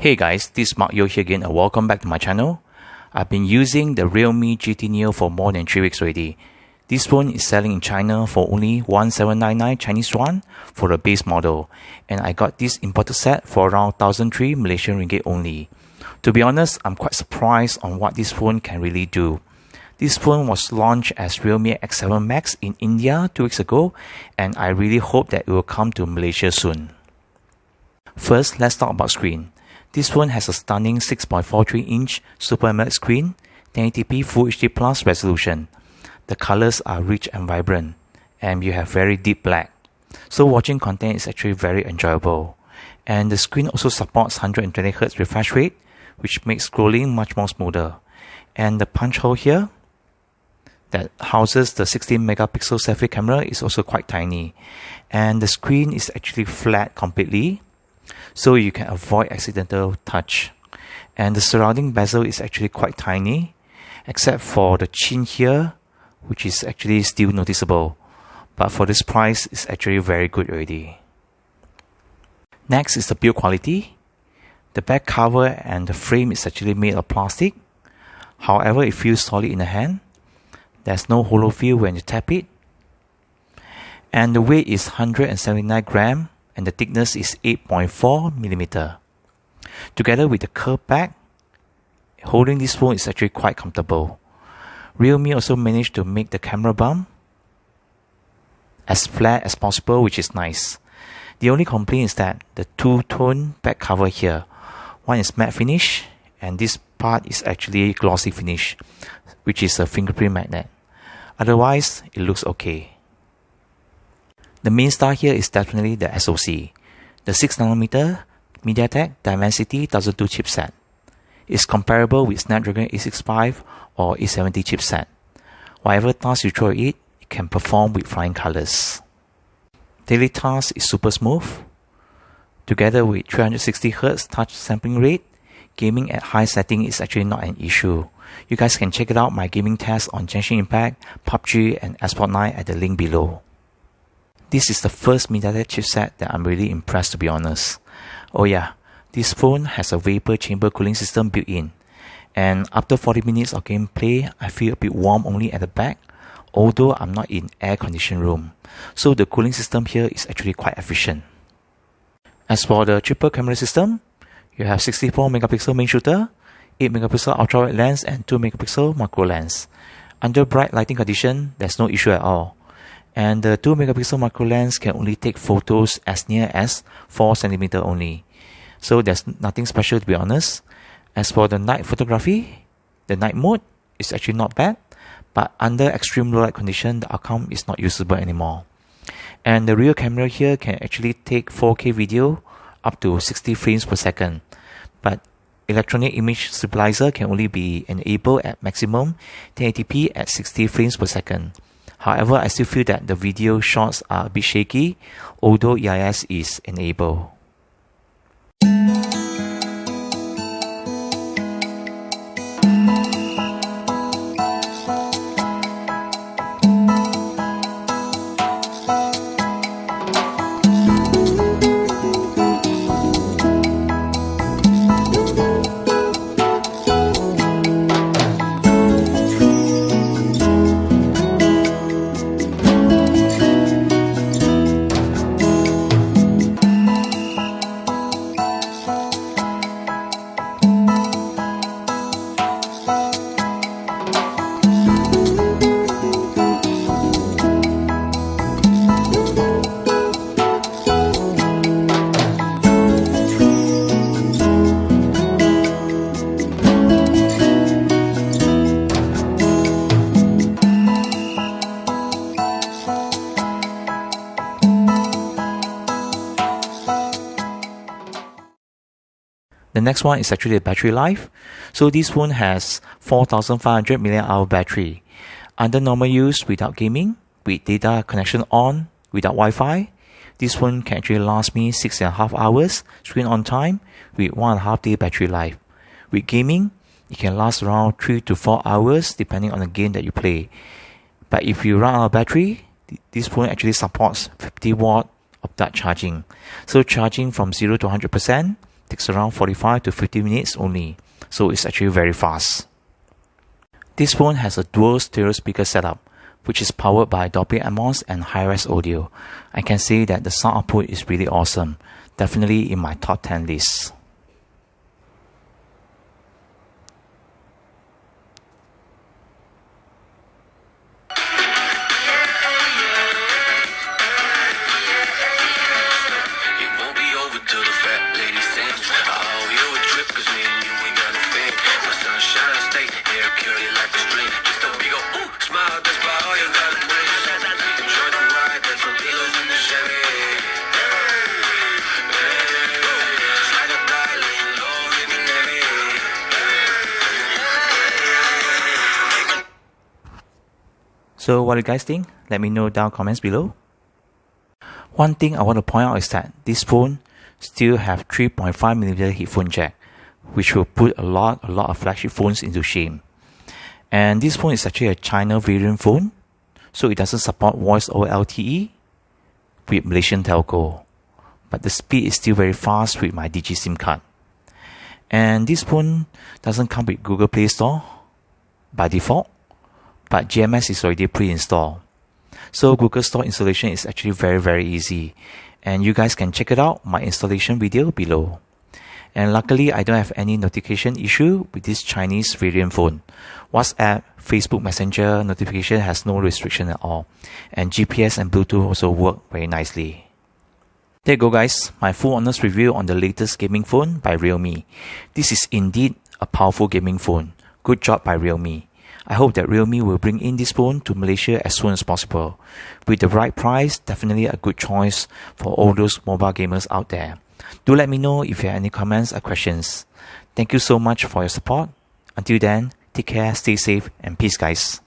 Hey guys, this is Mark Yo here again and welcome back to my channel. I've been using the REALME GT Neo for more than 3 weeks already. This phone is selling in China for only 1799 Chinese yuan for the base model, and I got this imported set for around 1003 Malaysian ringgit only. To be honest, I'm quite surprised on what this phone can really do. This phone was launched as REALME X7 Max in India 2 weeks ago, and I really hope that it will come to Malaysia soon. First, let's talk about screen. This phone has a stunning 6.43-inch Super AMOLED screen, 1080p Full HD Plus resolution. The colors are rich and vibrant, and you have very deep black. So watching content is actually very enjoyable. And the screen also supports 120Hz refresh rate, which makes scrolling much more smoother. And the punch hole here that houses the 16-megapixel selfie camera is also quite tiny. And the screen is actually flat completely, so you can avoid accidental touch. And the surrounding bezel is actually quite tiny, except for the chin here, which is actually still noticeable. But for this price, it's actually very good already. Next is the build quality. The back cover and the frame is actually made of plastic. However, it feels solid in the hand. There's no hollow feel when you tap it. And the weight is 179 grams. And the thickness is 8.4 mm. Together with the curved back, holding this phone is actually quite comfortable. REALME also managed to make the camera bump as flat as possible, which is nice. The only complaint is that the two-tone back cover here. One is matte finish, and this part is actually glossy finish, which is a fingerprint magnet. Otherwise, it looks okay. The main star here is definitely the SoC. The 6nm Mediatek Dimensity 1002 chipset is comparable with Snapdragon 865 or 870 chipset. Whatever task you throw at it, it can perform with flying colors. Daily task is super smooth. Together with 360Hz touch sampling rate, gaming at high setting is actually not an issue. You guys can check it out my gaming test on Genshin Impact, PUBG and Esport 9 at the link below. This is the first Mediatek chipset that I'm really impressed, to be honest. Oh yeah, this phone has a vapor chamber cooling system built in. And after 40 minutes of gameplay, I feel a bit warm only at the back, although I'm not in air-conditioned room. So the cooling system here is actually quite efficient. As for the triple camera system, you have 64-megapixel main shooter, 8-megapixel ultra-wide lens and 2-megapixel macro lens. Under bright lighting condition, there's no issue at all. And the 2-megapixel macro lens can only take photos as near as 4 cm only. So there's nothing special, to be honest. As for the night photography, the night mode is actually not bad, but under extreme low light condition, the outcome is not usable anymore. And the rear camera here can actually take 4K video up to 60 frames per second. But electronic image stabilizer can only be enabled at maximum 1080p at 60 frames per second. However, I still feel that the video shots are a bit shaky, although EIS is enabled. The next one is actually the battery life. So this phone has 4500 mAh battery. Under normal use without gaming, with data connection on, without Wi-Fi, this phone can actually last me 6.5 hours screen on time with 1.5 day battery life. With gaming, it can last around 3 to 4 hours depending on the game that you play. But if you run out of battery, this phone actually supports 50 watt of that charging. So charging from 0 to 100% takes around 45 to 50 minutes only, so it's actually very fast. This phone has a dual stereo speaker setup, which is powered by Dolby Atmos and high-res audio. I can say that the sound output is really awesome, definitely in my top 10 list. So what do you guys think? Let me know down comments below. One thing I want to point out is that this phone still have 3.5mm headphone jack, which will put a lot of flagship phones into shame. And this phone is actually a China variant phone, so it doesn't support voice over LTE with Malaysian telco. But the speed is still very fast with my Digi SIM card. And this phone doesn't come with Google Play Store by default, but GMS is already pre-installed. So Google Store installation is actually very easy, and you guys can check it out, my installation video below. And luckily I don't have any notification issue with this Chinese variant phone. WhatsApp, Facebook Messenger notification has no restriction at all, and GPS and Bluetooth also work very nicely. There you go guys, my full honest review on the latest gaming phone by REALME. This is indeed a powerful gaming phone. Good job by REALME. I hope that REALME will bring in this phone to Malaysia as soon as possible. With the right price, definitely a good choice for all those mobile gamers out there. Do let me know if you have any comments or questions. Thank you so much for your support. Until then, take care, stay safe, and peace guys.